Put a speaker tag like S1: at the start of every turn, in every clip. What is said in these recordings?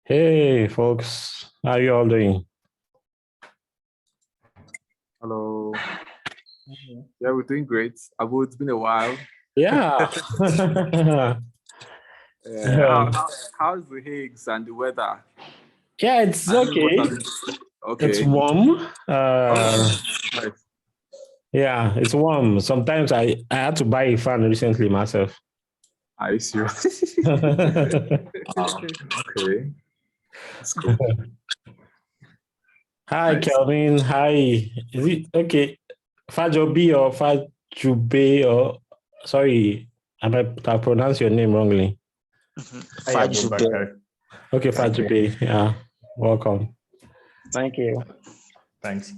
S1: Hey, folks, how you all doing?
S2: Hello. Yeah, we're doing great. Abu, it's been a while.
S1: Yeah.
S2: How's the Higgs and the weather?
S1: Yeah, it's okay.
S2: Okay.
S1: It's warm.
S2: Nice.
S1: Yeah, it's warm. Sometimes I had to buy a fan recently myself.
S2: Are you serious? Okay. That's cool.
S1: Hi,
S2: Nice.
S1: Kelvin. Hi. Is it okay? Fajobi or Fajube or sorry, I pronounced your name wrongly.
S3: Fajube.
S1: Okay, Fajube. Yeah. Welcome.
S3: Thank you.
S4: Thanks.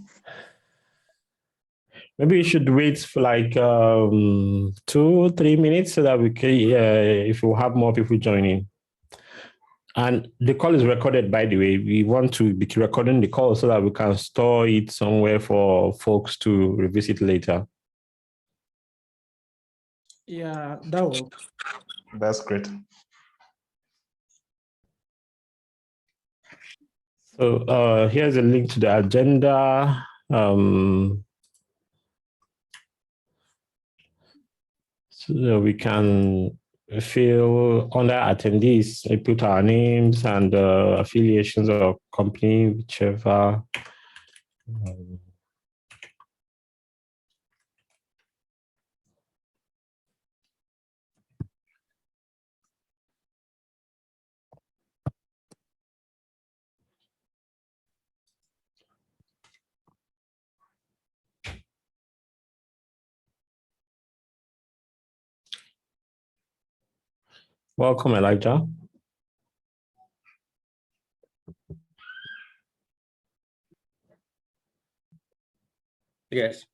S1: Maybe we should wait for like 2-3 minutes so that we can, if we have more people joining. And the call is recorded, by the way. We want to be recording the call so that we can store it somewhere for folks to revisit later.
S5: Yeah, that works.
S4: That's great.
S1: So here's a link to the agenda. So we can fill under attendees, we put our names and affiliations or company, whichever. Welcome, Elijah.
S6: Yes.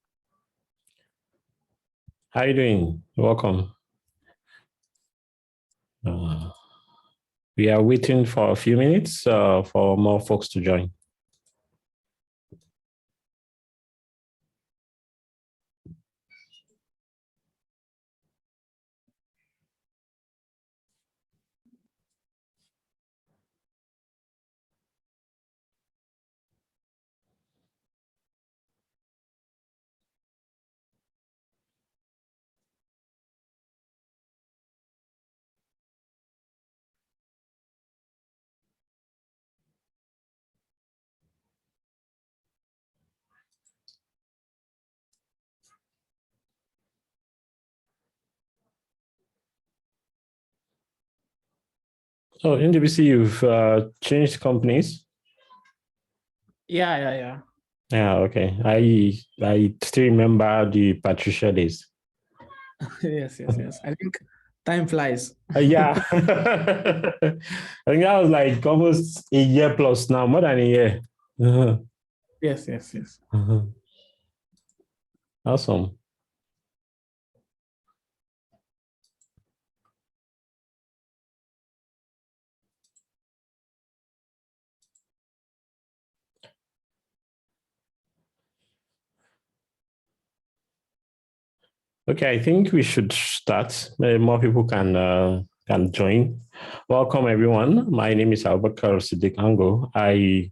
S1: How are you doing? Welcome. We are waiting for a few minutes for more folks to join. So in DBC, you've changed companies?
S5: Yeah.
S1: Yeah, okay. I still remember the Patricia days.
S5: Yes. I think time flies.
S1: Yeah. I think that was like almost a year plus now, more than a year.
S5: Yes.
S1: Awesome. Okay, I think we should start. Maybe more people can join. Welcome, everyone. My name is Abubakar Siddiq Ango. I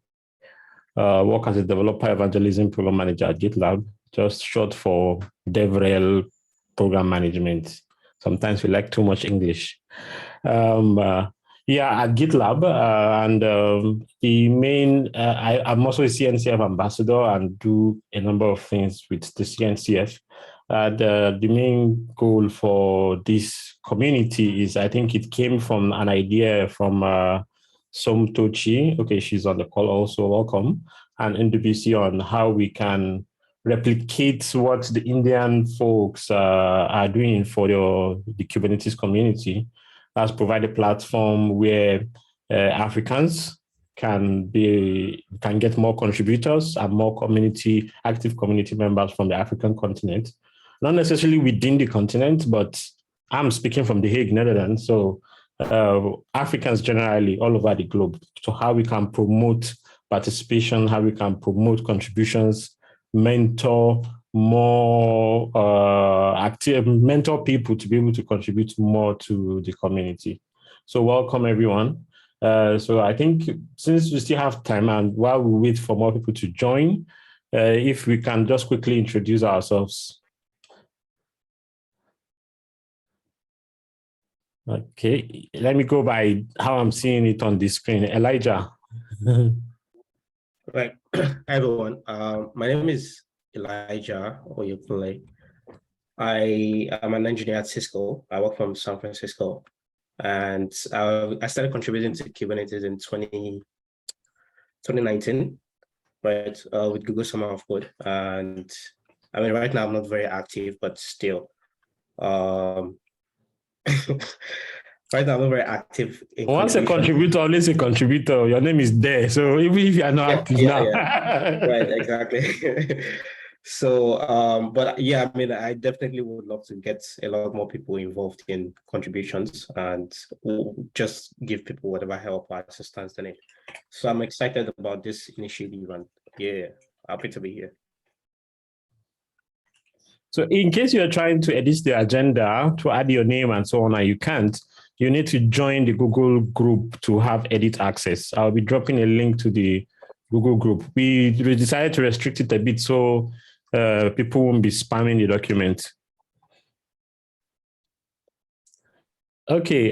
S1: work as a developer evangelism program manager at GitLab, just short for DevRel program management. Sometimes we like too much English. At GitLab, and the main, I'm also a CNCF ambassador and do a number of things with the CNCF. The main goal for this community is, I think it came from an idea from Somtochi. Okay, she's on the call also, welcome. And NWC on how we can replicate what the Indian folks are doing for the Kubernetes community. That's provide a platform where Africans can get more contributors and more active community members from the African continent, not necessarily within the continent, but I'm speaking from The Hague, Netherlands. So Africans generally all over the globe. So how we can promote participation, how we can promote contributions, mentor more mentor people to be able to contribute more to the community. So welcome everyone. So I think since we still have time and while we wait for more people to join, if we can just quickly introduce ourselves. Okay, let me go by how I'm seeing it on the screen. Elijah.
S3: Right. Hi, everyone. My name is Elijah Oyekule. I am an engineer at Cisco. I work from San Francisco. And I started contributing to Kubernetes in 2019, right, with Google Summer of Code. And I mean, right now I'm not very active, but still. Right now, I'm not very active.
S1: Once a contributor, always a contributor. Your name is there. So even if you are not active now.
S3: Right, exactly. So, but yeah, I mean, I definitely would love to get a lot more people involved in contributions and just give people whatever help or assistance they need. So I'm excited about this initiative and yeah, happy to be here.
S1: So in case you're trying to edit the agenda to add your name and so on, and you can't, you need to join the Google group to have edit access. I'll be dropping a link to the Google group. We decided to restrict it a bit so people won't be spamming the document. Okay,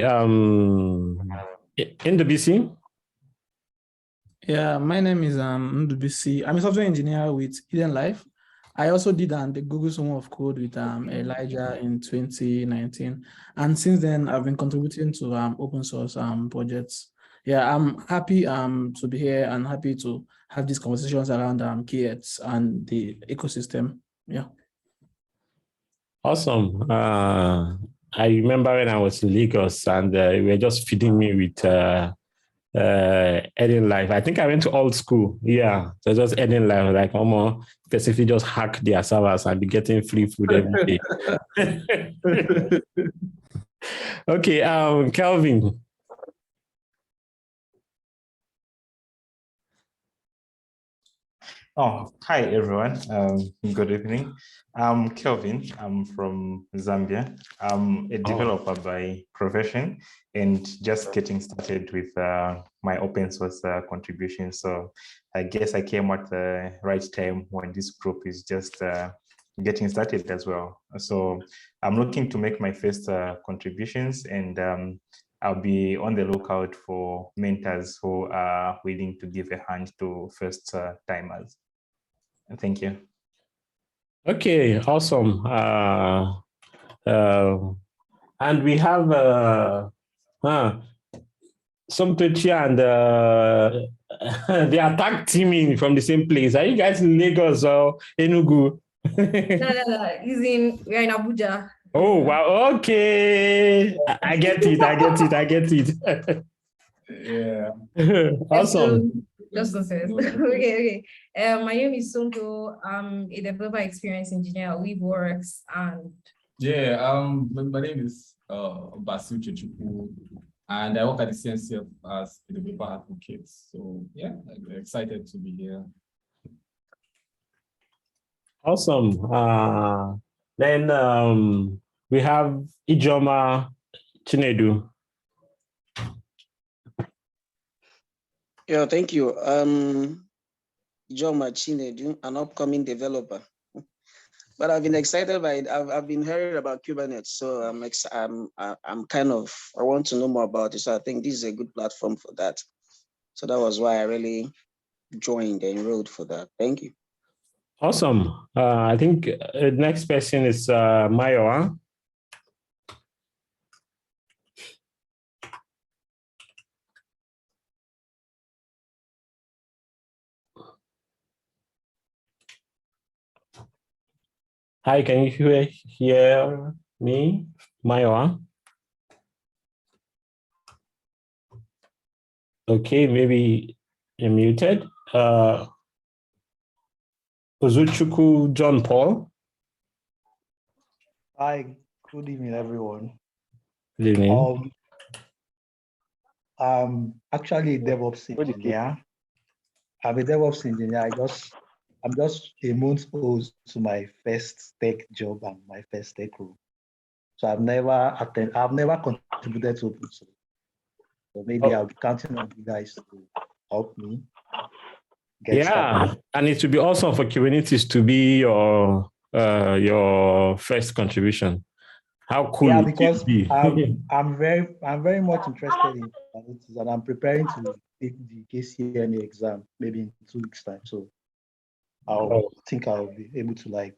S1: NWC.
S5: Yeah, my name is NWC. I'm a software engineer with Eden Life. I also did the Google Summer of Code with Elijah in 2019. And since then, I've been contributing to open source projects. Yeah, I'm happy to be here and happy to have these conversations around KX and the ecosystem. Yeah.
S1: Awesome. I remember when I was in Lagos and you were just feeding me with Eden Life. I think I went to old school. Yeah, so just Eden Life, like almost specifically just hack their servers and be getting free food every day. Okay, Kelvin.
S4: Oh, hi everyone. Good evening. I'm Kelvin. I'm from Zambia. I'm a developer by profession and just getting started with my open source contribution. So I guess I came at the right time when this group is just getting started as well. So I'm looking to make my first contributions and I'll be on the lookout for mentors who are willing to give a hand to first timers. Thank you.
S1: Okay, awesome. And we have Somtochi and they are tag teaming from the same place. Are you guys in Lagos or Enugu?
S7: No. We're in Abuja.
S1: Oh, wow. Okay. I get it.
S4: Yeah.
S1: Awesome.
S7: Just to say. Okay. My name is Sonto. I'm a developer experience engineer at Weaveworks and
S8: my name is Basu Chichuku, and I work at the CNCF as a developer advocate. So yeah, I'm excited to be here.
S1: Awesome. Then we have Ijoma Chinedu.
S9: Yeah, thank you. Ijoma Chinedu, an upcoming developer. But I've been excited by it. I've been hearing about Kubernetes, so I'm kind of, I want to know more about it. So I think this is a good platform for that. So that was why I really joined and enrolled for that. Thank you.
S1: Awesome. I think the next person is Mayowa. Hi, can you hear me, Maiwa? Okay, maybe you're muted. Ozuchukwu John Paul.
S10: Hi, good evening, everyone.
S1: Good evening.
S10: I'm actually a DevOps engineer. I'm a DevOps engineer. I'm just a month old to my first tech job and my first tech role. So I've never contributed to open source. So maybe I'll be counting on you guys to help me get started.
S1: And it would be awesome for Kubernetes to be your first contribution. How cool!
S10: Yeah, because I'm very much interested in Kubernetes, and I'm preparing to take the KCNA exam maybe in 2 weeks' time. So I think I'll be able to I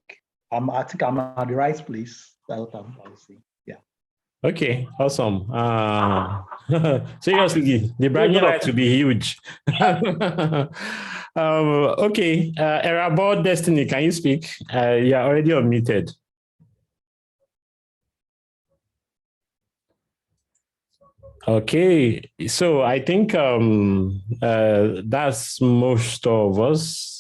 S10: think I'm at the right place. That's what I'm saying. Yeah.
S1: Okay, awesome. Seriously, the bragging rights will be huge. Okay, Erabo Destiny, can you speak? You're already unmuted. Okay, so I think that's most of us.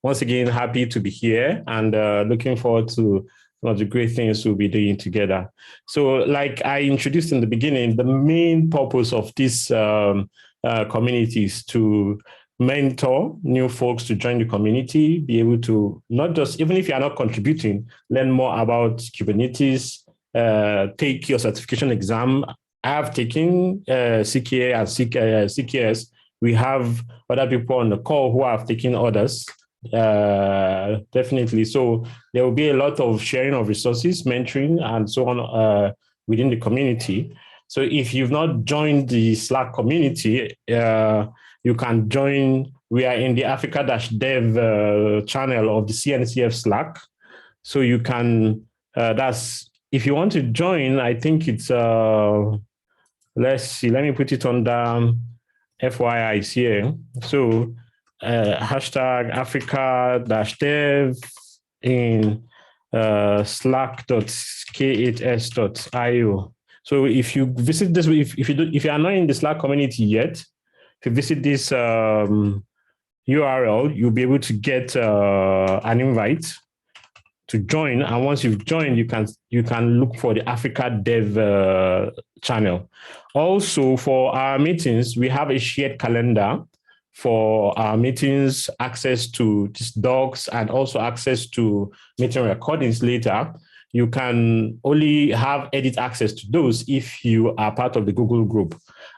S1: Once again, happy to be here and looking forward to one of the great things we'll be doing together. So like I introduced in the beginning, the main purpose of this community is to mentor new folks to join the community, be able to not just, even if you're not contributing, learn more about Kubernetes, take your certification exam. I have taken CKA and CKS. We have other people on the call who have taken others. Definitely. So there will be a lot of sharing of resources, mentoring, and so on within the community. So if you've not joined the Slack community, you can join. We are in the Africa-Dev channel of the CNCF Slack. So you can, if you want to join, I think it's, let's see, let me put it on the FYI here. So hashtag Africa-Dev in slack.k8s.io. So if you visit this, if you are not in the Slack community yet, if you visit this URL, you'll be able to get an invite to join. And once you've joined, you can look for the Africa-Dev channel. Also, for our meetings, we have a shared calendar for our meetings, access to these docs, and also access to meeting recordings later. You can only have edit access to those if you are part of the Google group.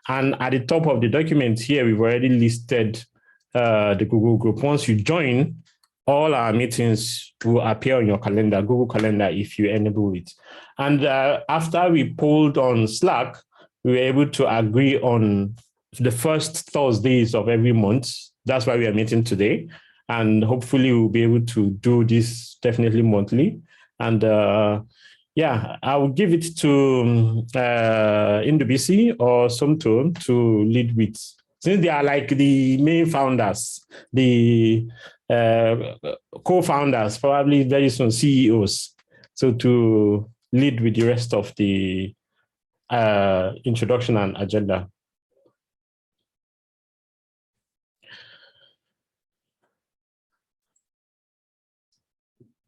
S1: And at the top of the document here, we've already listed the Google group. Once you join, all our meetings will appear on your calendar, Google Calendar, if you enable it. And after we polled on Slack, we were able to agree on the first Thursdays of every month. That's why we are meeting today. And hopefully we'll be able to do this definitely monthly. And yeah, I will give it to Ndubisi or Somto to lead with. Since they are like the main founders, the co-founders, probably very soon CEOs. So to lead with the rest of the introduction and agenda.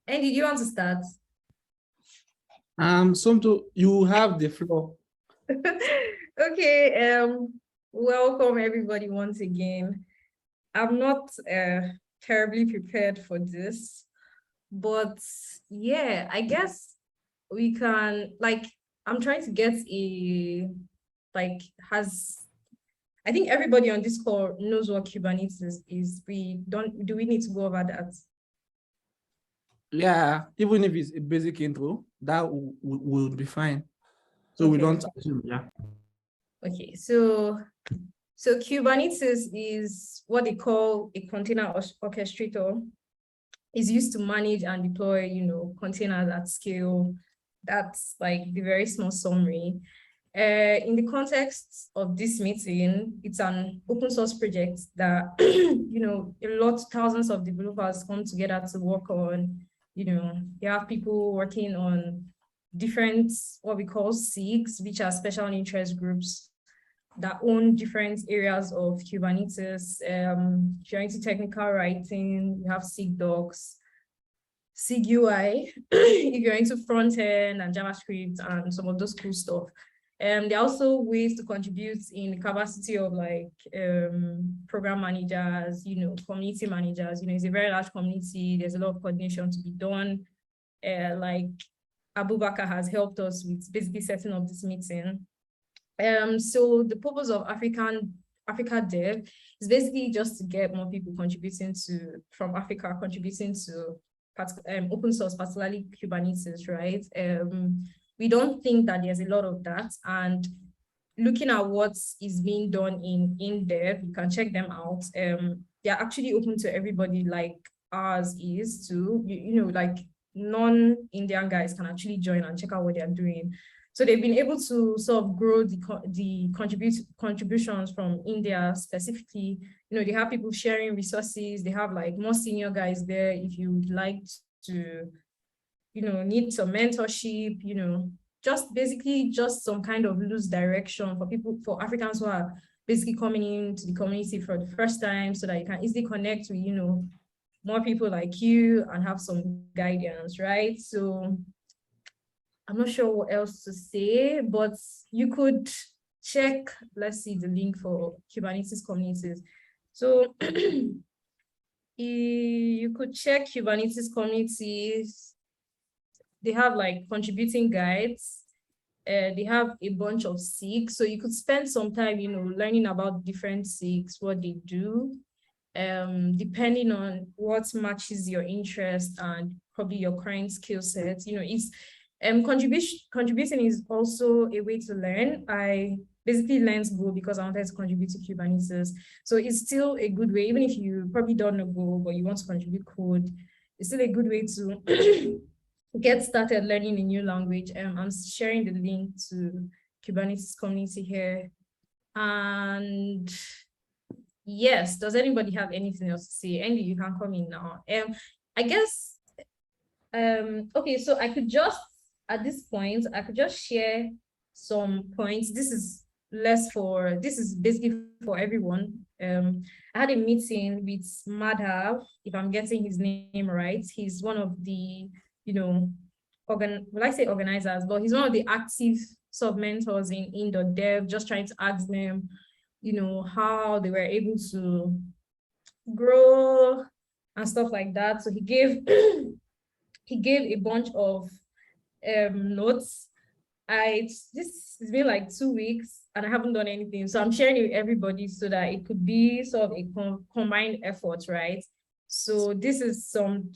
S7: Andy, do you want to start?
S5: Somto, you have the floor.
S7: Okay, welcome everybody once again. I'm not terribly prepared for this, but yeah, I guess we can, I'm trying to get I think everybody on this call knows what Kubernetes is. Do we need to go over that?
S5: Yeah, even if it's a basic intro, that will be fine. So
S7: okay.
S5: We don't assume, yeah.
S7: Okay, so Kubernetes is what they call a container orchestrator. It's used to manage and deploy, containers at scale. That's like the very small summary. In the context of this meeting, it's an open source project that, thousands of developers come together to work on. You have people working on different, what we call SIGs, which are special interest groups that own different areas of Kubernetes. If you're into technical writing, you have SIG docs, SIG UI, if you're into front end and JavaScript and some of those cool stuff. There are also ways to contribute in the capacity of like program managers, community managers. It's a very large community. There's a lot of coordination to be done. Like Abubakar has helped us with basically setting up this meeting. So the purpose of Africa Dev is basically just to get more people from Africa contributing to open source, particularly Kubernetes, right? We don't think that there's a lot of that, and looking at what is being done in Dev, you can check them out. They're actually open to everybody, like ours is too. Like non-Indian guys can actually join and check out what they're doing. So they've been able to sort of grow the contributions from India specifically. They have people sharing resources. They have like more senior guys there if you would like to, need some mentorship, just basically just some kind of loose direction for Africans who are basically coming into the community for the first time, so that you can easily connect with, more people like you and have some guidance, right? So I'm not sure what else to say, but you could check, let's see the link for Kubernetes communities. So you could check Kubernetes communities. They have like contributing guides. They have a bunch of SIGs. So you could spend some time, learning about different SIGs, what they do, depending on what matches your interest and probably your current skill set. It's contributing is also a way to learn. I basically learned Go because I wanted to contribute to Kubernetes. So it's still a good way, even if you probably don't know Go, but you want to contribute code, it's still a good way to get started learning a new language. I'm sharing the link to Kubernetes community here. And yes, does anybody have anything else to say? Andy, you can come in now. I guess, okay, so I could just, at this point, I could just share some points. This is basically for everyone. I had a meeting with Madhav, if I'm getting his name right. He's one of the, organizers, but he's one of the active sub-mentors in Indo-Dev, just trying to ask them, how they were able to grow and stuff like that. So he gave a bunch of notes. This has been like 2 weeks and I haven't done anything. So I'm sharing it with everybody so that it could be sort of a combined effort, right? So this is some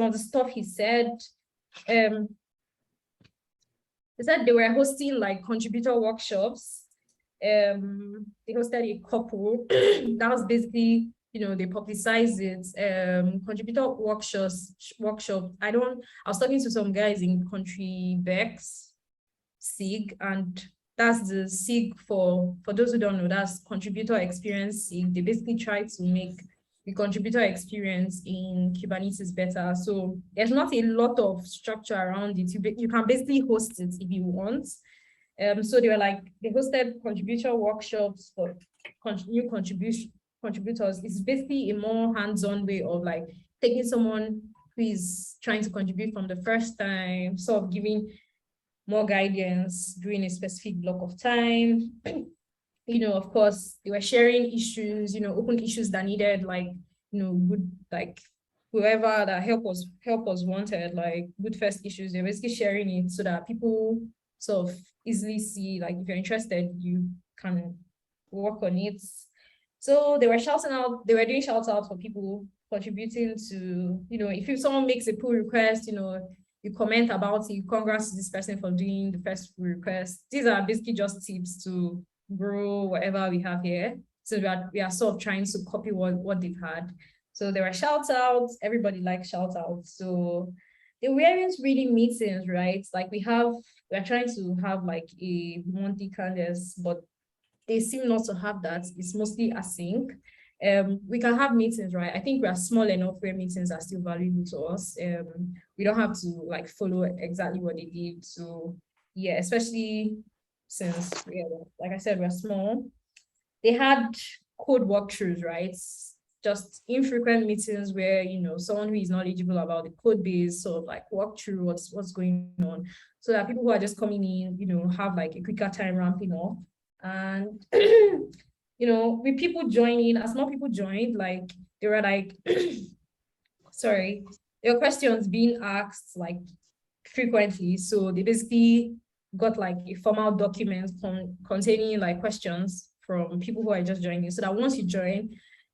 S7: of the stuff he said. He said they were hosting like contributor workshops. They hosted a couple. That was basically, they publicized it. Contributor workshop. I was talking to some guys in Contribex SIG, and that's the SIG for those who don't know, that's contributor experience SIG. They basically try to make the contributor experience in Kubernetes better. So there's not a lot of structure around it. You can basically host it if you want. So they hosted contributor workshops for new contributors. It's basically a more hands-on way of like taking someone who is trying to contribute from the first time, sort of giving more guidance during a specific block of time. Of course, they were sharing issues, open issues that needed good, like whoever that help was wanted, like good first issues. They're basically sharing it so that people sort of easily see, like, if you're interested, you can work on it. So they were doing shout outs for people contributing to, if someone makes a pull request, you comment about it, congrats to this person for doing the first pull request. These are basically just tips to grow whatever we have here. So we are sort of trying to copy what they've had. So there were shout outs, everybody likes shout outs. So they weren't really meetings, right? Like we're trying to have like a monthly cadence, but they seem not to have that. It's mostly async. we can have meetings, right? I think we are small enough where meetings are still valuable to us. We don't have to like follow exactly what they did. So yeah, especially since like I said, we're small. They had code walkthroughs, right? Just infrequent meetings where, you know, someone who is knowledgeable about the code base sort of like walk through what's going on, so that people who are just coming in, you know, have like a quicker time ramping up. And you know, with people joining, as more people joined, like there were like sorry, there were questions being asked like frequently. So they basically got like a formal document containing like questions from people who are just joining, so that once you join,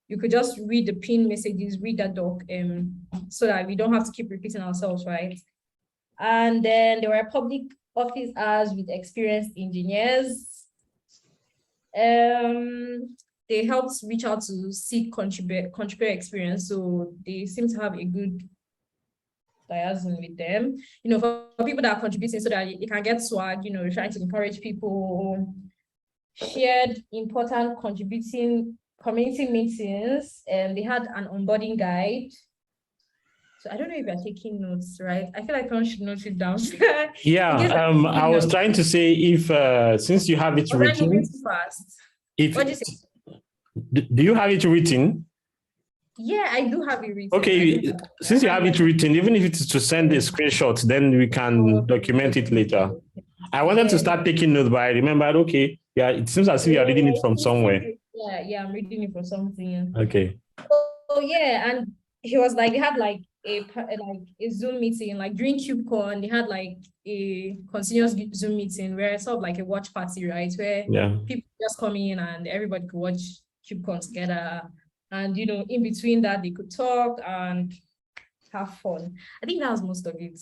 S7: you could just read the pin messages, read that doc, so that we don't have to keep repeating ourselves, right? And then there were public office hours with experienced engineers. They helped reach out to seek contributor experience, so they seem to have a good liaison with them. You know, for people that are contributing, so that they can get swag. You know, trying to encourage people. Shared important contributing community meetings, and they had an onboarding guide. So I don't know if you're taking notes, right? I feel like someone should note it down.
S1: Yeah, I was trying to say, if since you have it written,
S7: fast.
S1: if do you have it written?
S7: Yeah, I do have it written.
S1: Okay, since you have it written, even if it's to send a screenshot, then we can document it later. I wanted to start taking notes, but I remembered, okay, yeah, it seems as if you're reading it from somewhere.
S7: Yeah, I'm reading it from something.
S1: Okay.
S7: Oh yeah, and he was like, they had like a Zoom meeting, like during KubeCon, they had like a continuous Zoom meeting where it's sort of like a watch party, right? Where people just come in and everybody could watch KubeCon together. And, you know, in between that, they could talk and have fun. I think that was most of it,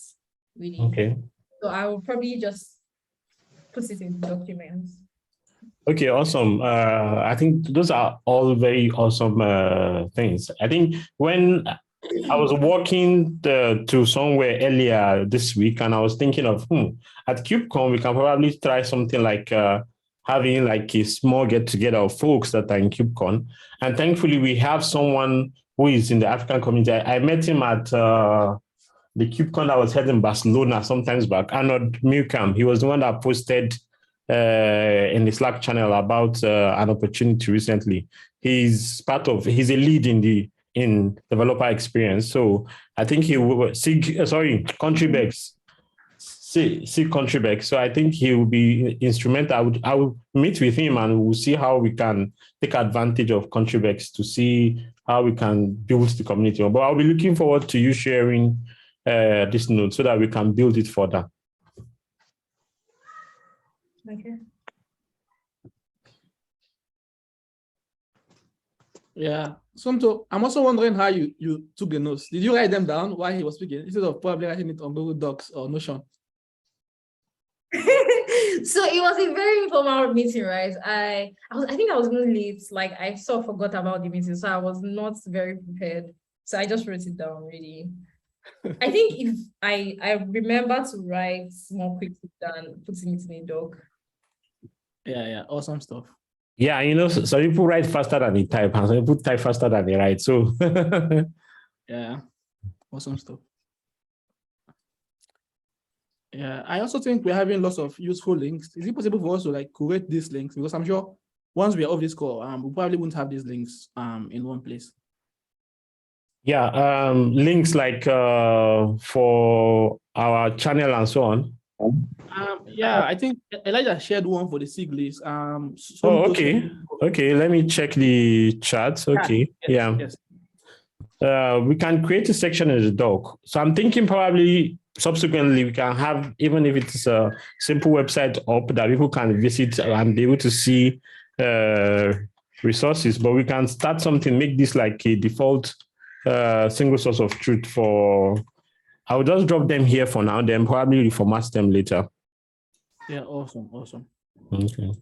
S7: really.
S1: Okay.
S7: So I will probably just put it in the documents.
S1: Okay, awesome. I think those are all very awesome things. I think when I was walking to somewhere earlier this week, and I was thinking of, at KubeCon, we can probably try something like having like a small get together of folks that are in KubeCon. And thankfully, we have someone who is in the African community. I met him at the KubeCon that was held in Barcelona sometimes back, Arnold Milcam. He was the one that posted in the Slack channel about an opportunity recently. He's a lead in developer experience. So I think he will Contribex. So I think he will be instrumental. I will meet with him and we'll see how we can take advantage of Contribex to see how we can build the community. But I'll be looking forward to you sharing this note so that we can build it further.
S7: Okay.
S5: Yeah. So I'm also wondering how you took the notes. Did you write them down while he was speaking instead of probably writing it on Google Docs or Notion?
S7: So it was a very informal meeting, right? I think I was really late. Like I sort of forgot about the meeting, so I was not very prepared. So I just wrote it down really. I think if I remember to write more quickly than putting it in a doc.
S5: Yeah, awesome stuff.
S1: Yeah, you know, some people write faster than they type, and some people type faster than they write. So
S5: yeah, awesome stuff. Yeah, I also think we're having lots of useful links. Is it possible for us to like curate these links? Because I'm sure once we are off this call, we probably won't have these links in one place.
S1: Yeah, links like for our channel and so on.
S5: Yeah, I think Elijah shared one for the SIG list.
S1: Okay. Let me check the chat. Okay.
S5: Yes.
S1: We can create a section in the doc. So I'm thinking probably subsequently we can have, even if it's a simple website up that people can visit and be able to see resources, but we can start something, make this like a default single source of truth for, I'll just drop them here for now, then probably reformat them later.
S5: Yeah, awesome.
S1: Okay.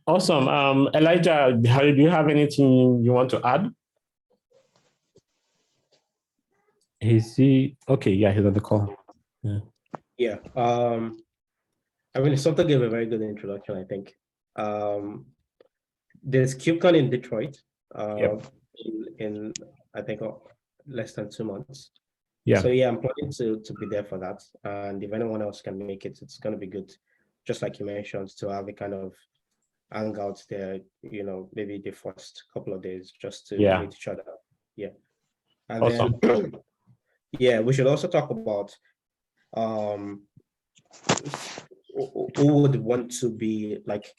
S1: Awesome. Elijah, do you have anything you want to add? Is he okay? Yeah, he's on the call.
S3: Yeah. I mean, Soto gave a very good introduction, I think. There's KubeCon in Detroit in I think, less than 2 months.
S1: Yeah.
S3: So yeah, I'm planning to be there for that. And if anyone else can make it, it's going to be good. Just like you mentioned, to have a kind of hangout there, maybe the first couple of days just to meet each other. Yeah. And
S1: awesome.
S3: Then, yeah, we should also talk about who would want to be like,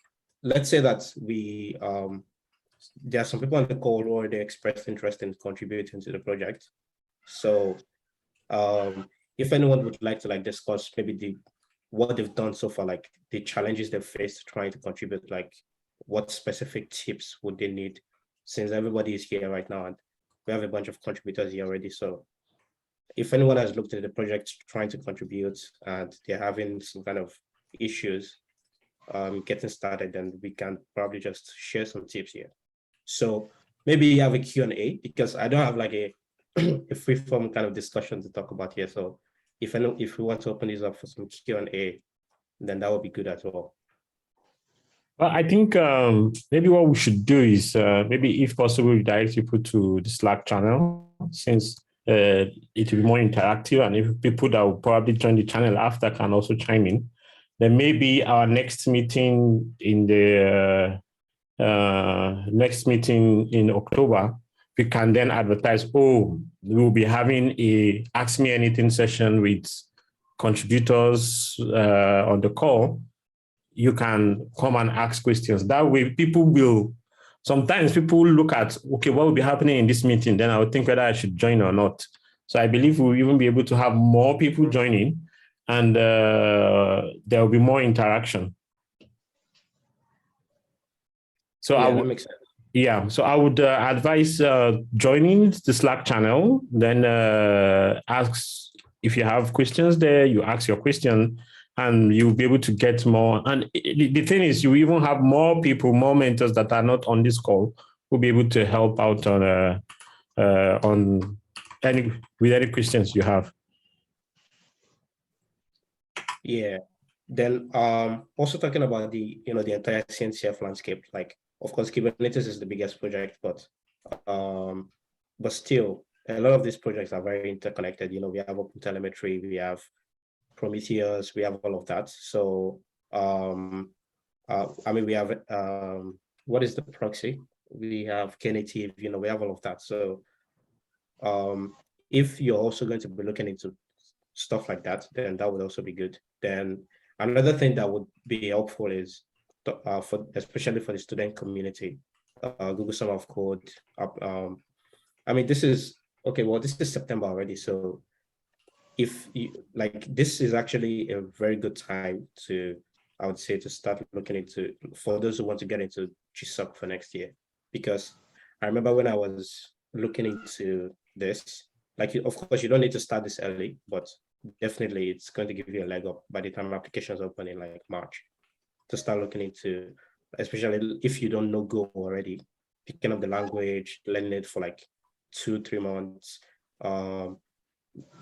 S3: let's say that we there are some people on the call who already expressed interest in contributing to the project. So if anyone would like to like discuss maybe what they've done so far, like the challenges they've faced trying to contribute, like what specific tips would they need, since everybody is here right now and we have a bunch of contributors here already. So if anyone has looked at the project trying to contribute and they're having some kind of issues getting started, then we can probably just share some tips here. So maybe you have a Q&A, because I don't have like a free form kind of discussion to talk about here. So if we want to open this up for some Q&A, then that would be good as well.
S1: Well, I think maybe what we should do is maybe, if possible, we direct people to the Slack channel, since it will be more interactive, and if people that will probably join the channel after can also chime in. Then maybe our next meeting in October, we can then advertise, we'll be having a Ask Me Anything session with contributors on the call. You can come and ask questions. That way sometimes people look at, okay, what will be happening in this meeting? Then I would think whether I should join or not. So I believe we'll even be able to have more people joining, and there will be more interaction. So
S3: yeah, that makes sense.
S1: Yeah, so I would advise joining the Slack channel, then ask if you have questions there, you ask your question, and you'll be able to get more. And the thing is, you even have more people, more mentors that are not on this call, who'll be able to help out with any questions you have.
S3: Yeah. Then also talking about the entire CNCF landscape, like, of course, Kubernetes is the biggest project, but still, a lot of these projects are very interconnected. We have OpenTelemetry, we have Prometheus, we have all of that. So, I mean, we have, what is the proxy? We have Knative, we have all of that. So, if you're also going to be looking into stuff like that, then that would also be good. Then another thing that would be helpful is, especially for the student community, Google Summer of Code. I mean, this is September already. So if you this is actually a very good time I would say, to start looking into, for those who want to get into GSOC for next year. Because I remember when I was looking into this, of course, you don't need to start this early, but definitely it's going to give you a leg up by the time applications open in March, to start looking into, especially if you don't know Go already, picking up the language, learning it for 2-3 months.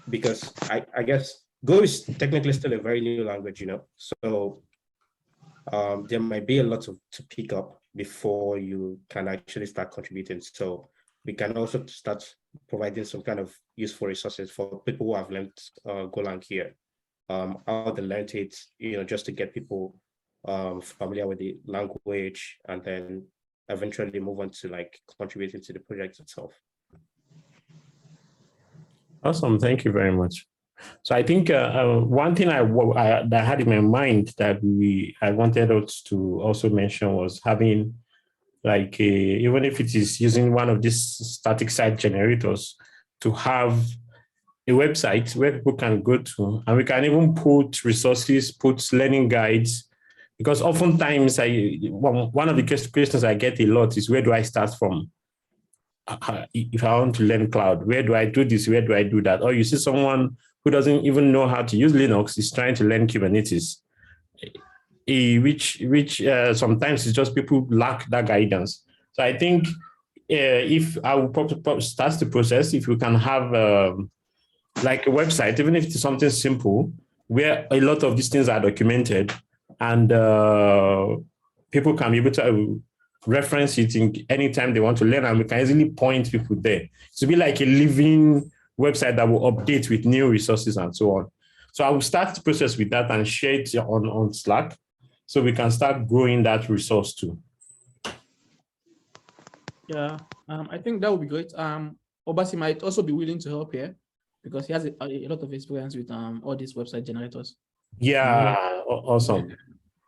S3: Because I guess Go is technically still a very new language, so there might be a lot to pick up before you can actually start contributing. So we can also start providing some kind of useful resources for people who have learned Golang here, how they learned it, just to get people familiar with the language, and then eventually move on to contributing to the project itself.
S1: Awesome, thank you very much. So I think one thing that I had in my mind that I wanted us to also mention was having even if it is using one of these static site generators, to have a website where people can go to, and we can even put resources, put learning guides, because oftentimes one of the questions I get a lot is, where do I start from? If I want to learn cloud, where do I do this? Where do I do that? Or you see someone who doesn't even know how to use Linux is trying to learn Kubernetes, which sometimes it's just people lack that guidance. So I think if I will start the process, if we can have a website, even if it's something simple, where a lot of these things are documented, and people can be able to reference it in anytime they want to learn, and we can easily point people there. To be like a living website that will update with new resources and so on. So I will start the process with that and share it on Slack, so we can start growing that resource too.
S5: Yeah, I think that would be great. Obasi might also be willing to help here because he has a lot of experience with all these website generators.
S1: Yeah, awesome.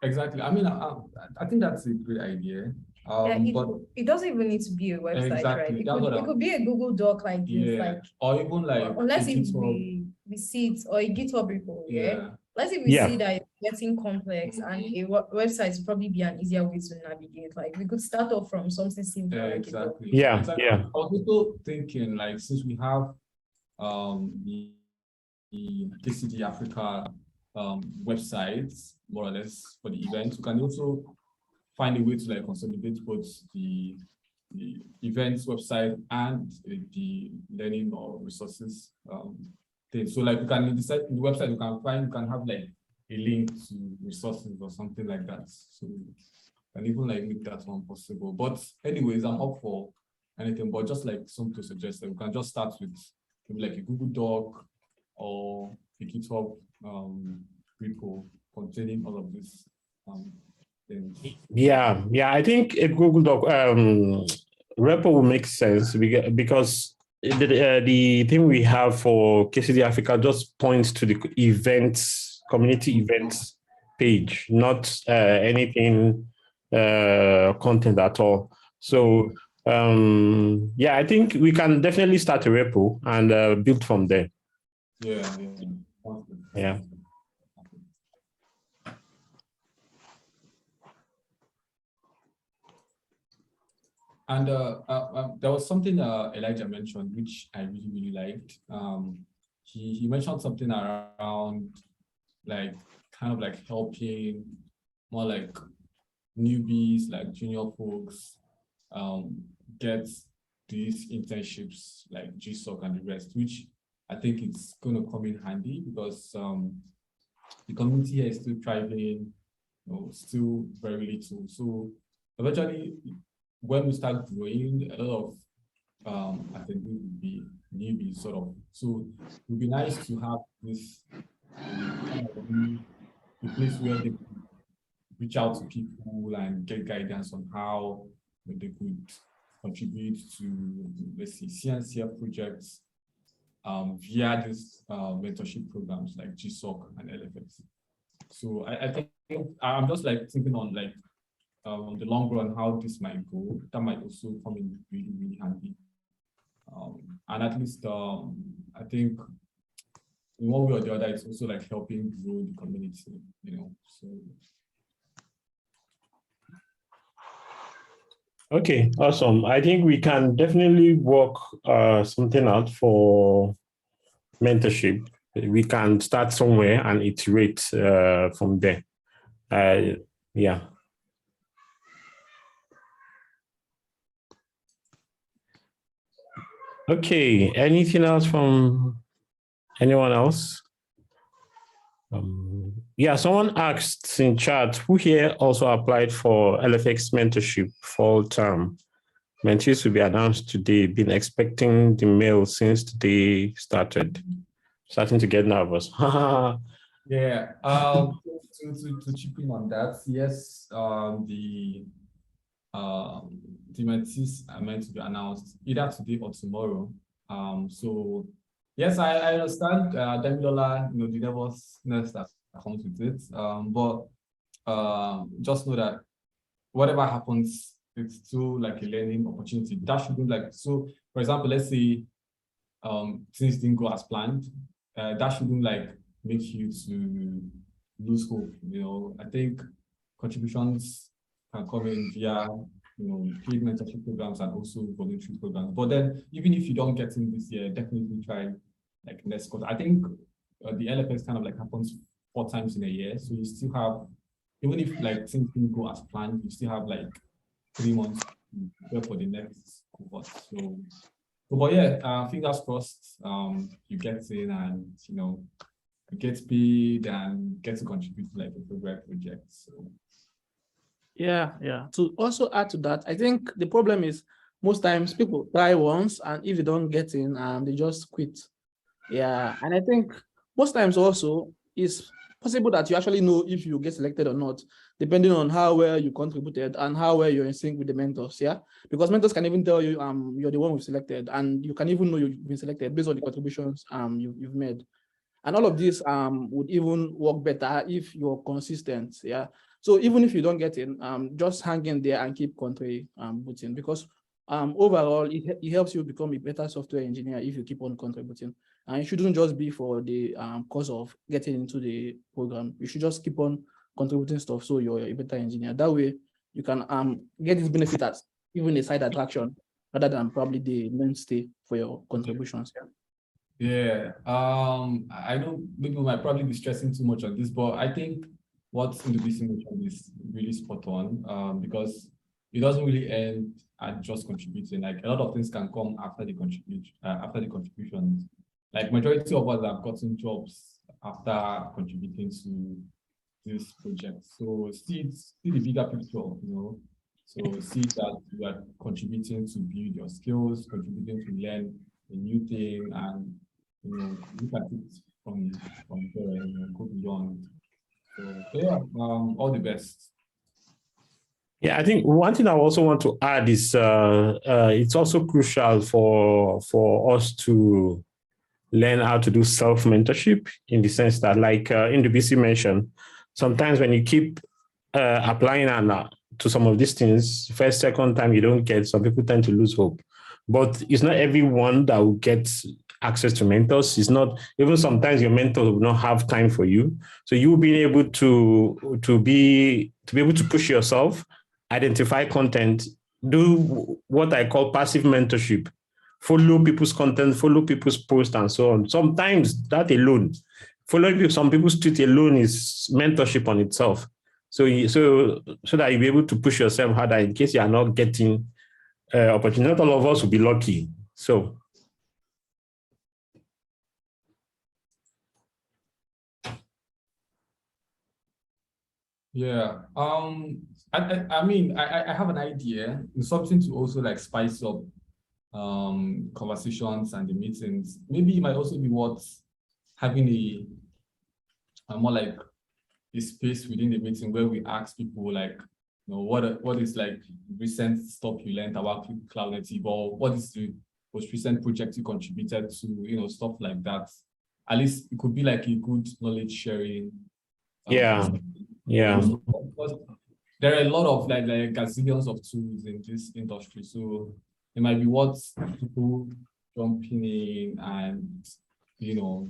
S8: Exactly. I mean, I think that's a great idea. But
S7: it doesn't even need to be a website,
S8: exactly.
S7: right? It could be a Google Doc like this, like,
S8: or even like,
S7: unless we see it, or a GitHub repo, yeah. Let's say we see that it's getting complex, and a website would probably be an easier way to navigate. Like, we could start off from something simple.
S8: Exactly.
S1: Yeah.
S8: I was also thinking, like, since we have the KCD Africa websites, more or less, for the events, we can also find a way to like consolidate both the events website and the learning or resources thing. So like, we can decide in the website, you can have like a link to resources or something like that. So and even like make that one possible. But anyways, I'm up for anything, but just like something to suggest that we can just start with maybe like a Google Doc or a GitHub repo containing all of this things.
S1: Yeah, I think a Google Doc repo will make sense because the thing we have for KCD Africa just points to the events, community events page, not anything content at all. So yeah, I think we can definitely start a repo and build from there. Yeah.
S8: And there was something Elijah mentioned, which I really, really liked. He mentioned something around like kind of like helping more like newbies, like junior folks, get these internships like GSOC and the rest, which I think it's going to come in handy because the community here is still thriving, still very little. So eventually, when we start growing, a lot of attendees will be newbies, sort of. So it would be nice to have this a place where they could reach out to people and get guidance on how they could contribute to, let's see, CNCF projects via these mentorship programs like GSOC and LFX. So I think I'm just like thinking on like the long run, how this might go. That might also come in really, really handy. And at least I think in one way or the other, it's also like helping grow the community, so.
S1: Okay, awesome. I think we can definitely work something out for mentorship. We can start somewhere and iterate from there. Yeah. Okay, anything else from anyone else? Yeah, someone asked in chat, who here also applied for LFX mentorship fall term? Mentees will be announced today. Been expecting the mail since the day started. Starting to get nervous.
S8: Yeah, to chip in on that, yes, the mentees are meant to be announced either today or tomorrow. So yes, I understand Demilola, the nervousness that comes with it. But just know that whatever happens, it's still like a learning opportunity. That shouldn't like, so for example, let's say things didn't go as planned, that shouldn't like make you to lose hope. I think contributions can come in via paid mentorship programs and also voluntary programs. But then even if you don't get in this year, definitely try like next quarter. I think the LFX kind of like happens 4 times in a year. So you still have, even if like things didn't go as planned, you still have like 3 months to prepare for the next cohort. So but yeah, fingers crossed, you get in and get paid and get to contribute to like a favorite project. So
S5: Yeah. To also add to that, I think the problem is most times people try once, and if they don't get in, they just quit. Yeah, and I think most times also it's possible that you actually know if you get selected or not, depending on how well you contributed and how well you're in sync with the mentors. Yeah, because mentors can even tell you you're the one who's selected, and you can even know you've been selected based on the contributions you've made. And all of this would even work better if you're consistent. Yeah. So even if you don't get in, just hang in there and keep contributing, because overall it helps you become a better software engineer if you keep on contributing. And it shouldn't just be for the cause of getting into the program. You should just keep on contributing stuff so you're a better engineer. That way you can get this benefit as even a side attraction rather than probably the mainstay for your contributions. Yeah.
S8: Yeah, I know maybe we might probably be stressing too much on this, but I think what Ndubisi mentioned is really spot on, because it doesn't really end at just contributing. Like a lot of things can come after the contributions. Like majority of us have gotten jobs after contributing to this project. So see the bigger picture, you know. So see that you are contributing to build your skills, contributing to learn a new thing, and you know, look at it from there and go beyond. So yeah, all the best.
S1: Yeah, I think one thing I also want to add is it's also crucial for us to learn how to do self-mentorship, in the sense that, like Ndubisi mentioned, sometimes when you keep applying to some of these things, first, second time you don't get, some people tend to lose hope. But it's not everyone that will get access to mentors. It's not, even sometimes your mentor will not have time for you. So you being able to be able to push yourself, identify content, do what I call passive mentorship, follow people's content, follow people's posts, and so on. Sometimes that alone, following some people's tweet alone is mentorship on itself. So that you'll be able to push yourself harder in case you are not getting opportunity. Not all of us will be lucky. So
S8: yeah, I mean, I have an idea, something to also like spice up conversations and the meetings. Maybe it might also be worth having a more like a space within the meeting where we ask people like, you know, what is like recent stuff you learned about Cloud Native, or what is the most recent project you contributed to, you know, stuff like that. At least it could be like a good knowledge sharing.
S1: Yeah.
S8: Because there are a lot of like gazillions of tools in this industry, so it might be worth people jumping in and, you know,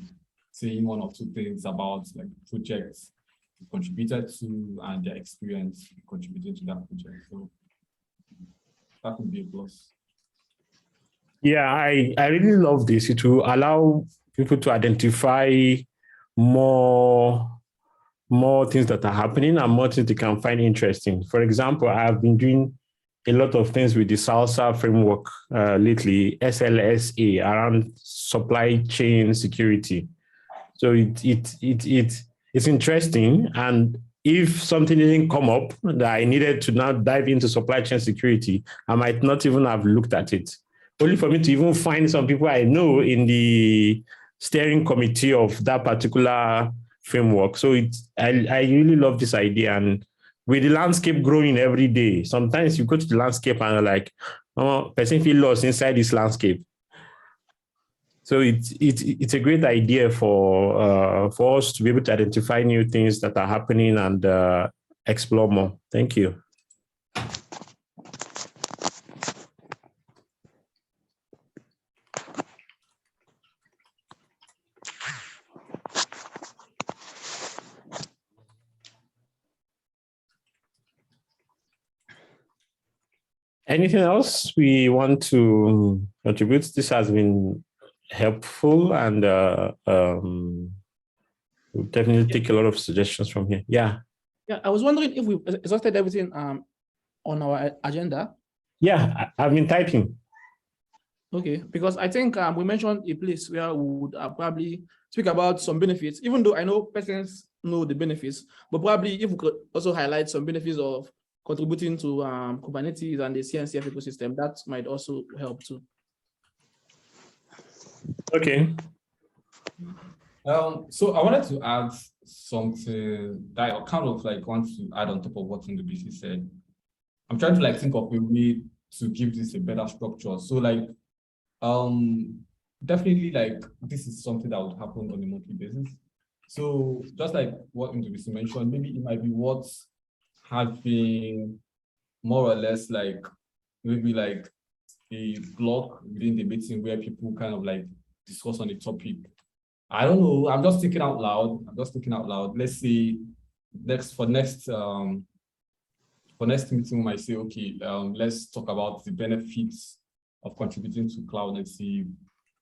S8: saying one or two things about like projects you contributed to and their experience contributing to that project. So that would be a plus.
S1: Yeah, I really love this. It will allow people to identify more things that are happening and more things they can find interesting. For example, I have been doing a lot of things with the SALSA framework lately, SLSA, around supply chain security. So it's interesting. And if something didn't come up that I needed to now dive into supply chain security, I might not even have looked at it. Only for me to even find some people I know in the steering committee of that particular framework. So I really love this idea. And with the landscape growing every day, sometimes you go to the landscape and you're like, oh, person feel lost inside this landscape. So it's a great idea for us to be able to identify new things that are happening and explore more. Thank you. Anything else we want to contribute? This has been helpful, and we'll definitely take a lot of suggestions from here. Yeah.
S5: Yeah, I was wondering if we exhausted everything on our agenda.
S1: Yeah, I've been typing.
S5: Okay, because I think we mentioned a place where we would probably speak about some benefits, even though I know persons know the benefits, but probably if we could also highlight some benefits of contributing to Kubernetes and the CNCF ecosystem, that might also help too.
S1: Okay.
S8: So I wanted to add something that I kind of like want to add on top of what NDBC said. I'm trying to like think of a way to give this a better structure. So like, definitely like this is something that would happen on a monthly basis. So just like what NDBC mentioned, maybe it might be worth having more or less like maybe like a block within the meeting where people kind of like discuss on the topic. I don't know. I'm just thinking out loud. Let's say next meeting, we might say, okay, let's talk about the benefits of contributing to cloud. Let's see,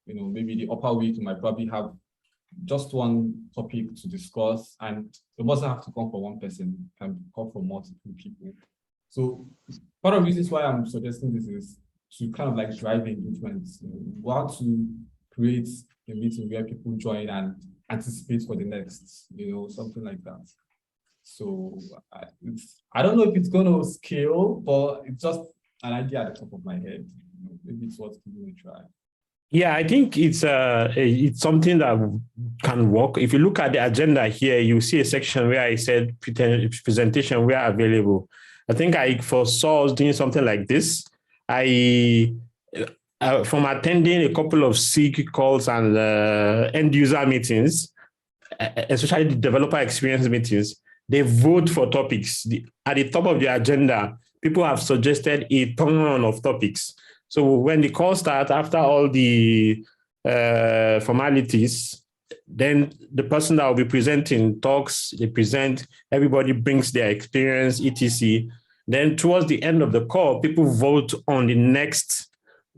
S8: you know, maybe the upper week might probably have just one topic to discuss, and it doesn't have to come from one person. It can come from multiple people. So part of the reasons why I'm suggesting this is to kind of like drive engagement. We want to create a meeting where people join and anticipate for the next, you know, something like that. So I don't know if it's going to scale, but it's just an idea at the top of my head. You know, maybe it's worth giving a try.
S1: Yeah, I think it's something that can work. If you look at the agenda here, you see a section where I said presentation where available. I think I foresaw us doing something like this. From attending a couple of SIG calls and end user meetings, especially the developer experience meetings, they vote for topics. At the top of the agenda, people have suggested a ton of topics. So when the call starts, after all the formalities, then the person that will be presenting talks, they present, everybody brings their experience, etc. Then towards the end of the call, people vote on the next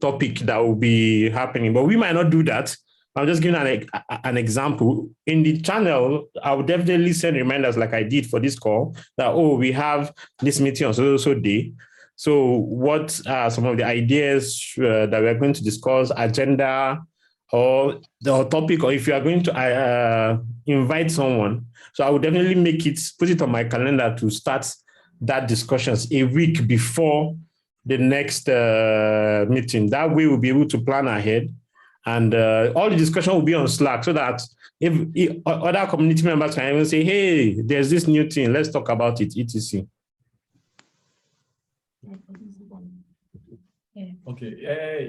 S1: topic that will be happening. But we might not do that. I'm just giving an example. In the channel, I would definitely send reminders like I did for this call that, oh, we have this meeting on so day. So what are some of the ideas that we're going to discuss, agenda or the topic, or if you are going to invite someone. So I would definitely put it on my calendar to start that discussions a week before the next meeting. That way we'll be able to plan ahead, and all the discussion will be on Slack so that if other community members can even say, hey, there's this new thing, let's talk about it, etc.
S8: Yeah. Okay.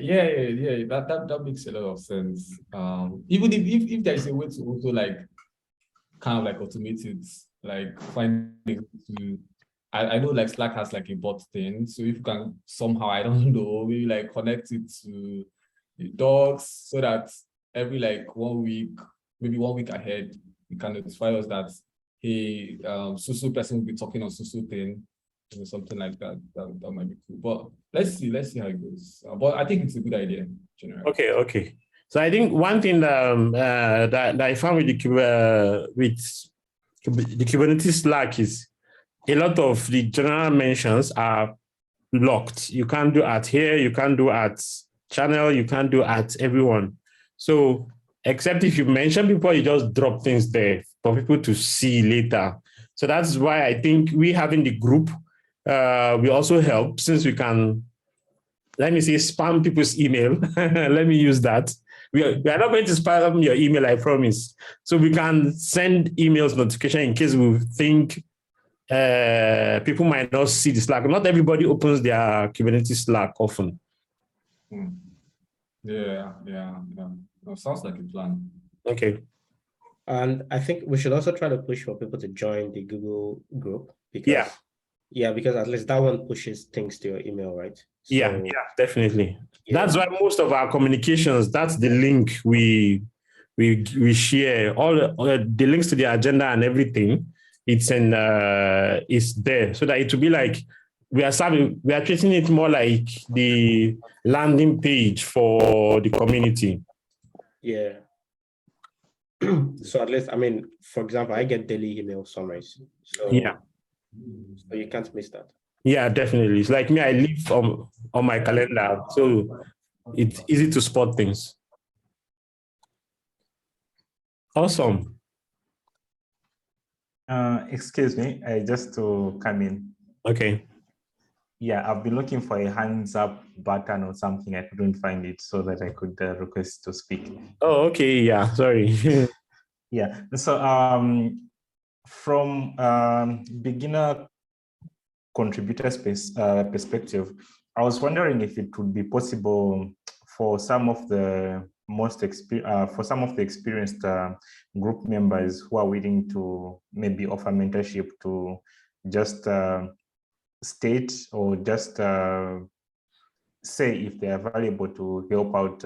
S8: Yeah. That makes a lot of sense. Even if there is a way to also like kind of like automate it, like finding to. I know like Slack has like a bot thing, so if you can somehow, I don't know, maybe like connect it to the docs so that every like 1 week, maybe 1 week ahead, you can notify us that, hey, so person will be talking on so thing, you know, something like that. That might be cool. But let's see how it goes. But I think it's a good idea, generally.
S1: Okay. So I think one thing that I found with the Kubernetes Slack is a lot of the general mentions are locked. You can't do at here, you can't do at channel, you can't do at everyone. So except if you mention people, you just drop things there for people to see later. So that's why I think we having the group, we also help, since we can, let me say, spam people's email. Let me use that. We are not going to spam your email, I promise. So we can send emails notification in case we think people might not see the Slack. Not everybody opens their Kubernetes Slack often.
S8: Yeah. That sounds like a plan.
S1: Okay.
S3: And I think we should also try to push for people to join the Google group, because because at least that one pushes things to your email, right? So,
S1: yeah, definitely. Yeah. That's why most of our communications, that's the link we share. All the links to the agenda and everything. It's there, so that it will be like we are treating it more like the landing page for the community.
S3: Yeah. So at least, I mean, for example, I get daily email summaries. So so you can't miss that.
S1: Yeah, definitely. It's like me, I live on my calendar, so it's easy to spot things. Awesome.
S4: Excuse me, just to come in.
S1: Okay.
S4: Yeah, I've been looking for a hands up button or something. I couldn't find it so that I could request to speak.
S1: Oh, okay. Yeah, sorry.
S4: Yeah, so from beginner contributor perspective, I was wondering if it would be possible for some of the experienced group members who are willing to maybe offer mentorship to just state or just say if they are available to help out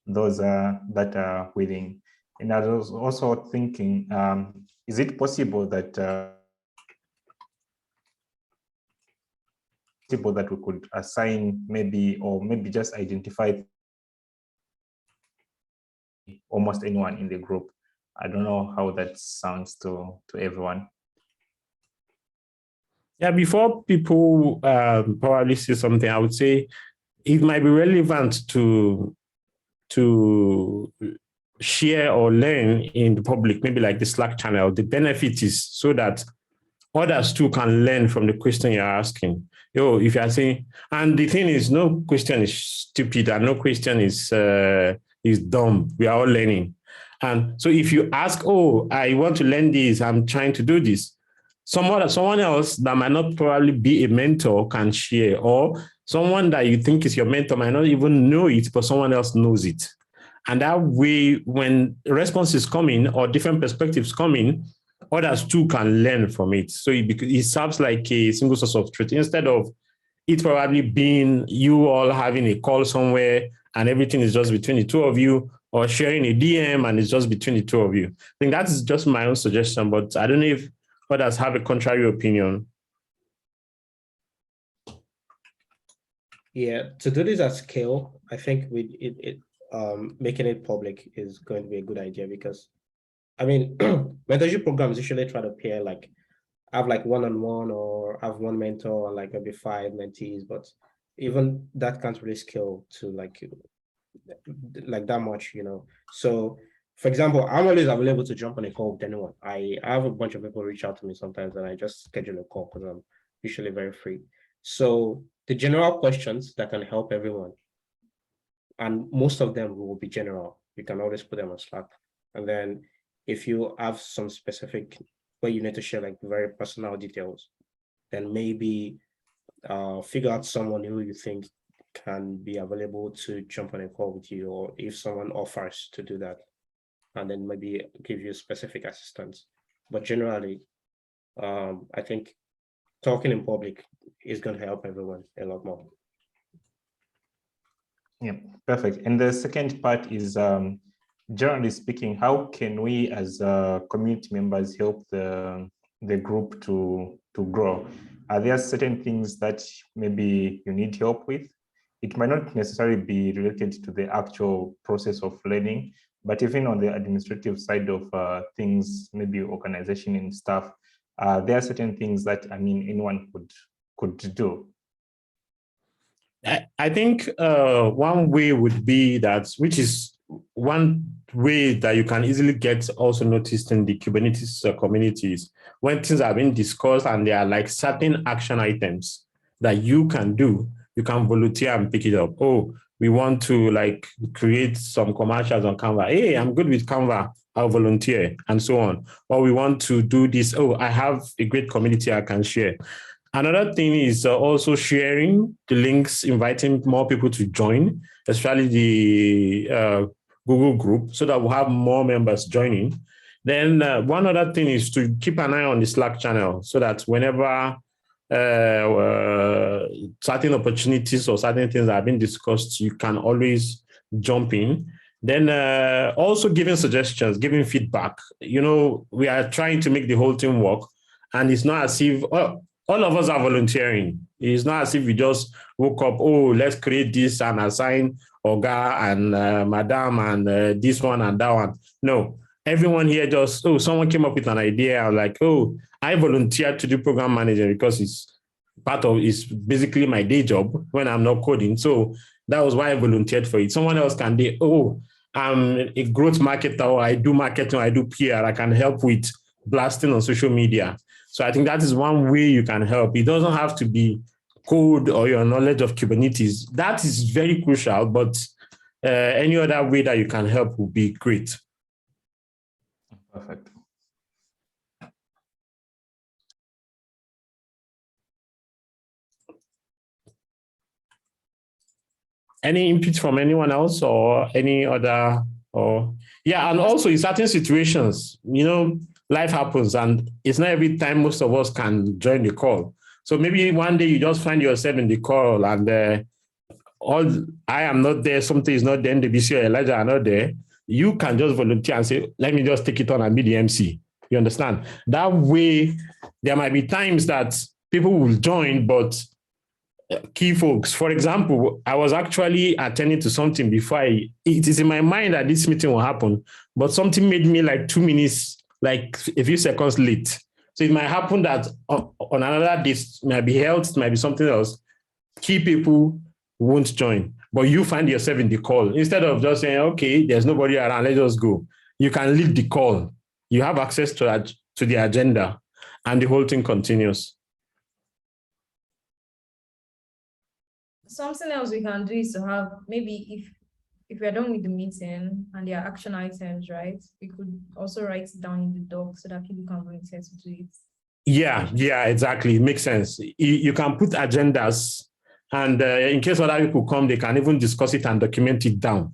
S4: those that are willing. And I was also thinking, is it possible that we could assign maybe just identify almost anyone in the group? I don't know how that sounds to everyone.
S1: Yeah, before people probably say something, I would say it might be relevant to share or learn in the public, maybe like the Slack channel. The benefit is so that others too can learn from the question you're asking. If you're saying, and the thing is, no question is stupid and no question is dumb. We are all learning. And so if you ask, I want to learn this, I'm trying to do this, someone else that might not probably be a mentor can share, or someone that you think is your mentor might not even know it, but someone else knows it. And that way, when responses come in or different perspectives come in, others too can learn from it. So it serves like a single source of truth instead of it probably being you all having a call somewhere and everything is just between the two of you, or sharing a DM and it's just between the two of you. I think that's just my own suggestion, but I don't know if others have a contrary opinion.
S3: Yeah, to do this at scale, I think making it public is going to be a good idea, because I mean, mentorship programs usually try to pair like have like one-on-one or have one mentor and like maybe 5 mentees, but even that can't really scale to like that much, So for example, I'm always available to jump on a call with anyone. I have a bunch of people reach out to me sometimes and I just schedule a call because I'm usually very free. So the general questions that can help everyone, and most of them will be general, you can always put them on Slack. And then if you have some specific where you need to share like very personal details, then maybe figure out someone who you think can be available to jump on a call with you, or if someone offers to do that, and then maybe give you specific assistance. But generally, I think talking in public is going to help everyone a lot more.
S4: Yeah, perfect. And the second part is, generally speaking, how can we as community members help the group to grow? Are there certain things that maybe you need help with? It might not necessarily be related to the actual process of learning, but even on the administrative side of things, maybe organization and stuff, there are certain things that, I mean, anyone could do.
S1: I think one way would be that, which is one way that you can easily get also noticed in the Kubernetes communities, when things are being discussed and there are like certain action items that you can do, you can volunteer and pick it up. We want to like create some commercials on Canva. Hey, I'm good with Canva, I'll volunteer, and so on. Or we want to do this. I have a great community I can share. Another thing is also sharing the links, inviting more people to join, especially the Google group, so that we'll have more members joining. Then one other thing is to keep an eye on the Slack channel, so that whenever certain opportunities or certain things are being discussed, you can always jump in. Then also giving suggestions, giving feedback. We are trying to make the whole thing work, and it's not as if all of us are volunteering. It's not as if we just woke up, let's create this and assign Oga and Madam and this one and that one. No, everyone here just, someone came up with an idea. I'm like, I volunteered to do program management because it's basically my day job when I'm not coding. So that was why I volunteered for it. Someone else can do, I'm a growth marketer, or I do marketing, or I do PR, I can help with blasting on social media. So I think that is one way you can help. It doesn't have to be code or your knowledge of Kubernetes. That is very crucial, but any other way that you can help would be great.
S4: Perfect.
S1: Any input from anyone else or any other? Or yeah, and also in certain situations, life happens, and it's not every time most of us can join the call. So maybe one day you just find yourself in the call, and I am not there, something is not there, NWBC or Elijah are not there. You can just volunteer and say, let me just take it on and be the MC. You understand? That way, there might be times that people will join, but key folks, for example, I was actually attending to something before it is in my mind that this meeting will happen, but something made me like 2 minutes, like a few seconds late. So it might happen that on another day, might be health, might be something else. Key people won't join, but you find yourself in the call. Instead of just saying, okay, there's nobody around, let's just go. You can lead the call. You have access to the agenda, and the whole thing continues.
S7: Something else we can do is to have, maybe if we're done with the meeting and there are action items, right? We could also write it down in the doc so that people can volunteer to do it.
S1: Yeah, exactly. It makes sense. You can put agendas, and in case other people come, they can even discuss it and document it down.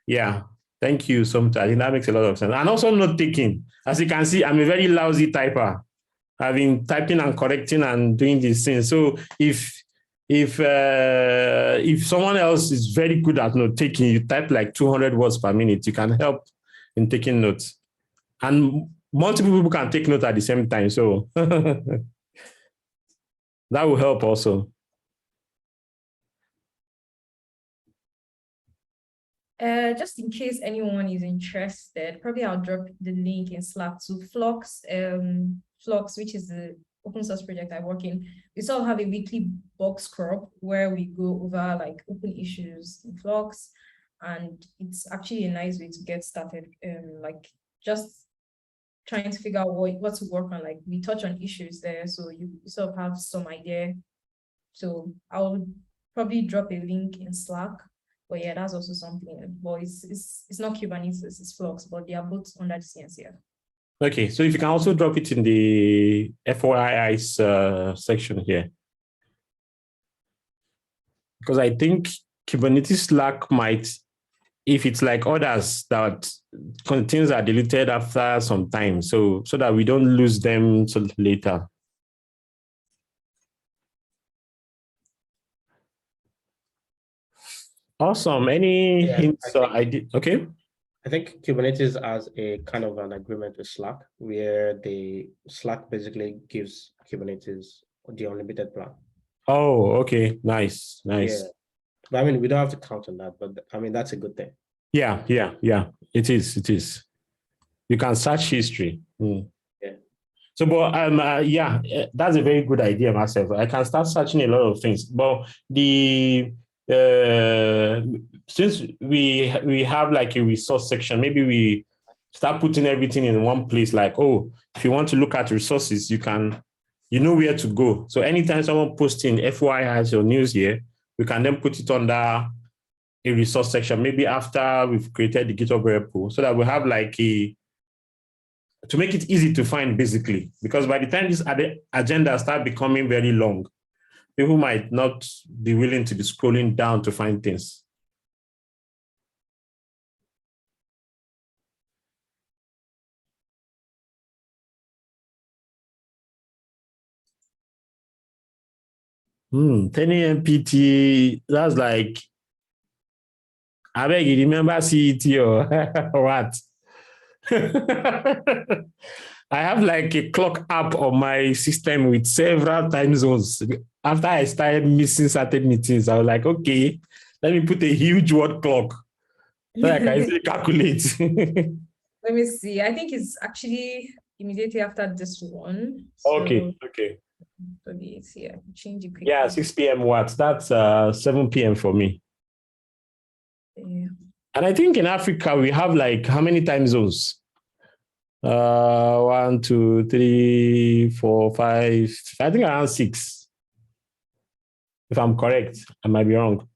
S1: Yeah, thank you so much. I think that makes a lot of sense. And also note taking. As you can see, I'm a very lousy typer. I've been typing and correcting and doing these things. So if someone else is very good at note taking, you type like 200 words per minute, you can help in taking notes. And multiple people can take notes at the same time. So that will help also.
S7: Just in case anyone is interested, probably I'll drop the link in Slack to Flux, which is the open source project I work in. We sort of have a weekly bug scrub where we go over like open issues in Flux, and it's actually a nice way to get started. Like just trying to figure out what to work on. Like we touch on issues there, so you sort of have some idea. So I'll probably drop a link in Slack. But yeah, that's also something. But it's not Kubernetes, it's Flux, but they are both under the CNCF.
S1: Okay, so if you can also drop it in the FYI's section here. Because I think Kubernetes Slack might, if it's like others, that contains are deleted after some time, so that we don't lose them till later. Awesome. Any hints or idea? Okay.
S3: I think Kubernetes has a kind of an agreement with Slack, where the Slack basically gives Kubernetes the unlimited plan.
S1: Oh, okay. Nice.
S3: Yeah. But I mean, we don't have to count on that, but I mean, that's a good thing.
S1: Yeah. It is. You can search history. Yeah. So, but that's a very good idea myself. I can start searching a lot of things, but since we have like a resource section, maybe we start putting everything in one place. Like, oh, if you want to look at resources, you know where to go. So anytime someone posts in FYI or news here, we can then put it under a resource section, maybe after we've created the GitHub repo, so that we have like to make it easy to find, basically. Because by the time this agenda start becoming very long, people might not be willing to be scrolling down to find things. TennyMPT, that's like, I beg you, remember CET or what? I have like a clock app on my system with several time zones. After I started missing certain meetings, I was like, okay, let me put a huge word clock so I can easily calculate.
S7: Let me see. I think it's actually immediately after this one. So
S1: Okay.
S7: let's see. I can change it quickly.
S1: Yeah, 6 p.m. what? That's 7 p.m. for me.
S7: Yeah.
S1: And I think in Africa, we have like how many time zones? 1, 2, 3, 4, 5, I think around 6. If I'm correct, I might be wrong.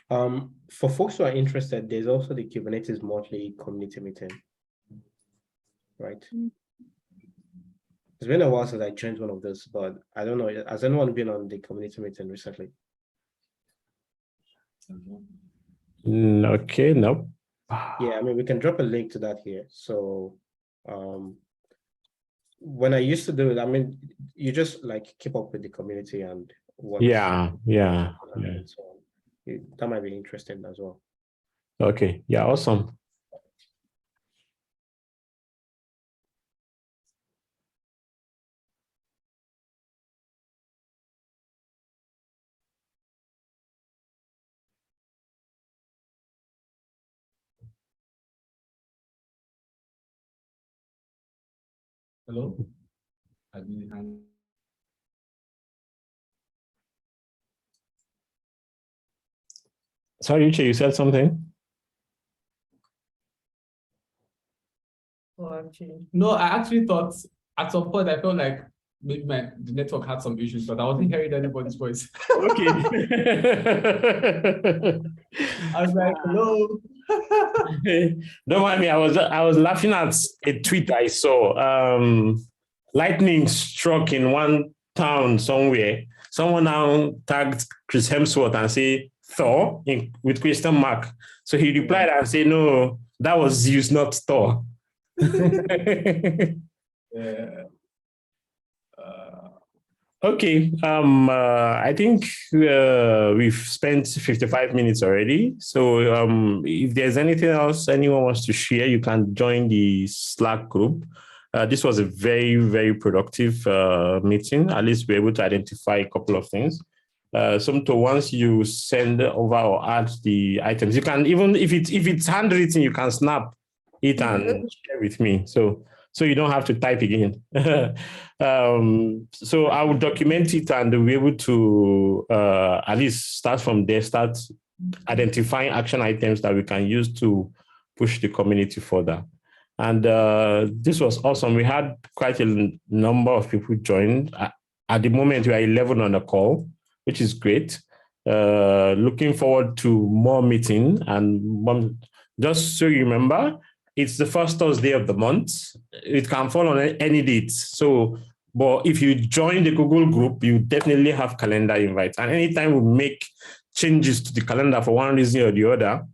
S3: For folks who are interested, there's also the Kubernetes monthly community meeting, right? It's been a while since I joined one of those, but I don't know. Has anyone been on the community meeting recently?
S1: Okay, no.
S3: Yeah, I mean, we can drop a link to that here. So when I used to do it, I mean, you just like keep up with the community and what.
S1: Yeah.
S3: And so on. That might be interesting as well.
S1: Okay, yeah, awesome.
S8: Hello? I didn't hang.
S1: Sorry, Uche, you said something?
S7: Oh, actually.
S8: No, I actually thought at some point I felt like maybe the network had some issues, but I wasn't hearing anybody's voice.
S1: Okay.
S8: I was like, hello.
S1: Don't mind me. I was laughing at a tweet I saw. Lightning struck in one town somewhere. Someone now tagged Chris Hemsworth and say Thor with question mark. So he replied and said, "No, that was Zeus, not Thor."
S8: Yeah.
S1: Okay. I think we've spent 55 minutes already. So if there's anything else anyone wants to share, you can join the Slack group. This was a very, very productive meeting. At least we're able to identify a couple of things. So once you send over or add the items, you can, even if it's handwritten, you can snap it and share with me. So you don't have to type again. So I will document it and we'll be able to at least start from there, start identifying action items that we can use to push the community further. And this was awesome. We had quite a number of people join. At the moment, we are 11 on the call, which is great. Looking forward to more meeting. And just so you remember, it's the first Thursday of the month. It can fall on any date. So, but if you join the Google group, you definitely have calendar invites. And anytime we make changes to the calendar for one reason or the other,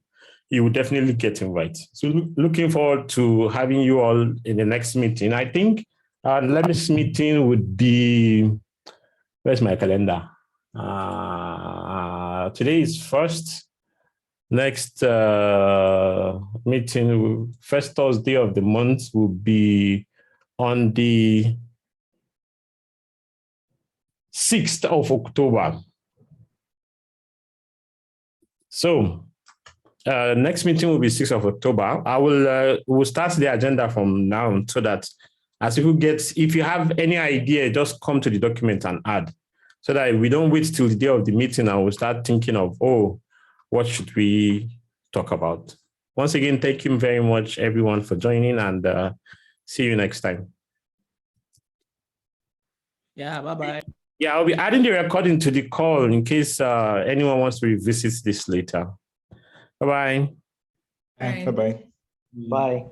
S1: you will definitely get invites. So looking forward to having you all in the next meeting. I think our next meeting would be, where's my calendar? Today is first. Next meeting, first Thursday of the month, will be on the 6th of October. So next meeting will be 6th of October. We'll start the agenda from now so that as people if you have any idea, just come to the document and add, so that we don't wait till the day of the meeting and we'll start thinking of, what should we talk about? Once again, thank you very much, everyone, for joining, and see you next time.
S5: Yeah, bye-bye.
S1: Yeah, I'll be adding the recording to the call in case anyone wants to revisit this later. Bye-bye.
S4: Bye-bye.
S10: Bye.